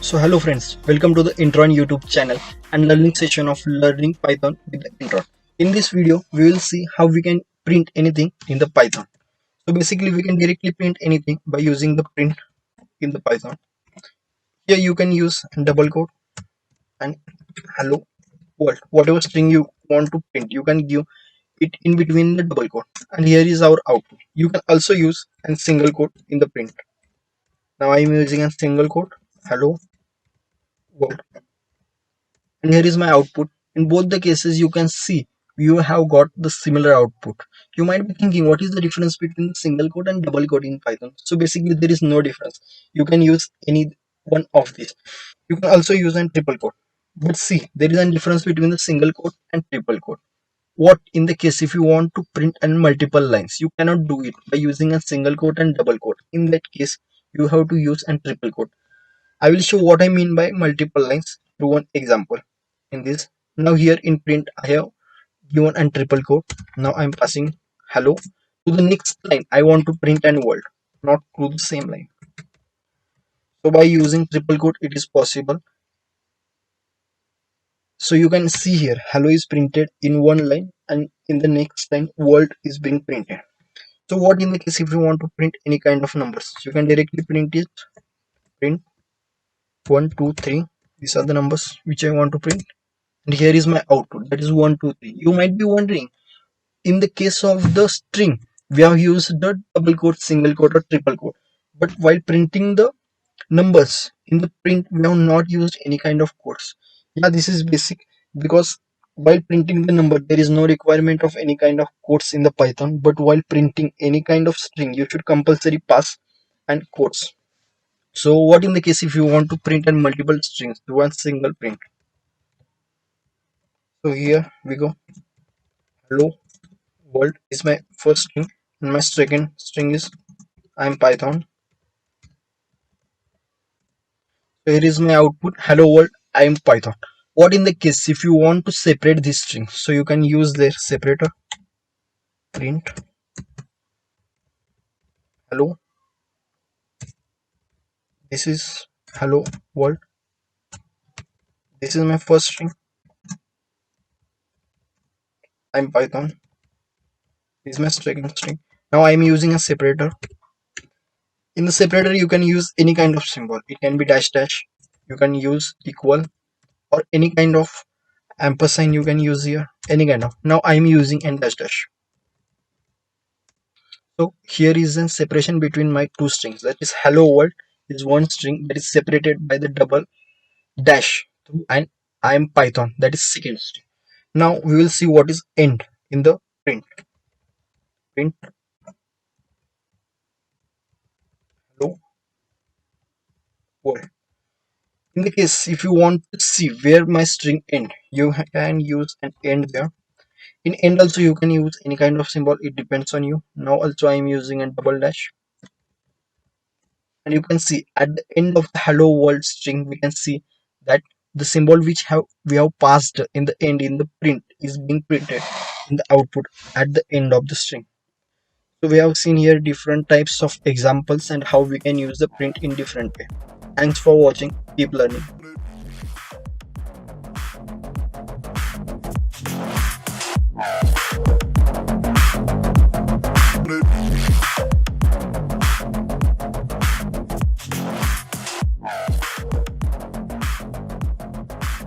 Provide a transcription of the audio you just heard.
So hello friends, welcome to the Intron YouTube channel and learning session of learning Python with the Intron. In this video, we will see how we can print anything in the Python. So basically we can directly print anything by using the print in the Python. Here you can use double quote and hello world. Whatever string you want to print, you can give it in between the double quote. And here is our output. You can also use a single quote in the print. Now I am using a single quote, hello world. And here is my output. In both the cases you can see you have got the similar output. You might be thinking, what is the difference between single quote and double quote in Python? So basically there is no difference. You can use any one of these. You can also use a triple quote, but see, there is a difference between the single quote and triple quote. What in the case if you want to print and multiple lines, you cannot do it by using a single quote and double quote. In that case you have to use a triple quote. I will show what I mean by multiple lines through one example in this. Now here in print I have given a triple quote. Now I'm passing hello to the next line. I want to print an world, not to the same line. So by using triple quote it is possible. So you can see here hello is printed in one line and in the next line world is being printed. So what in the case if you want to print any kind of numbers, you can directly print it. Print 1 2 3. These are the numbers which I want to print. And here is my output, that is 1 2 3. You might be wondering, in the case of the string we have used the double quote, single quote or triple quote, but while printing the numbers in the print we have not used any kind of quotes. Yeah, this is basic, because while printing the number there is no requirement of any kind of quotes in the Python, but while printing any kind of string you should compulsory pass and quotes. So what in the case if you want to print and multiple strings to one single print? So here we go, hello world is my first string and my second string is I'm Python. So here is my output, hello world I'm Python. What in the case if you want to separate this string? So you can use their separator, print hello, this is hello world, this is my first string I'm Python, this is my second string. Now I'm using a separator. In the separator you can use any kind of symbol. It can be dash dash, you can use equal, or any kind of ampersand you can use here, any kind of. Now I'm using n dash dash. So here is a separation between my two strings, that is hello world is one string that is separated by the double dash, and I'm Python, that is second string. Now we will see what is end in the print. Print hello world. In the case if you want to see where my string end, you can use an end there. In end also you can use any kind of symbol, it depends on you. Now also I am using a double dash, and you can see at the end of the hello world string we can see that the symbol which we have passed in the end in the print is being printed in the output at the end of the string. So we have seen here different types of examples and how we can use the print in different way. Thanks for watching, keep learning.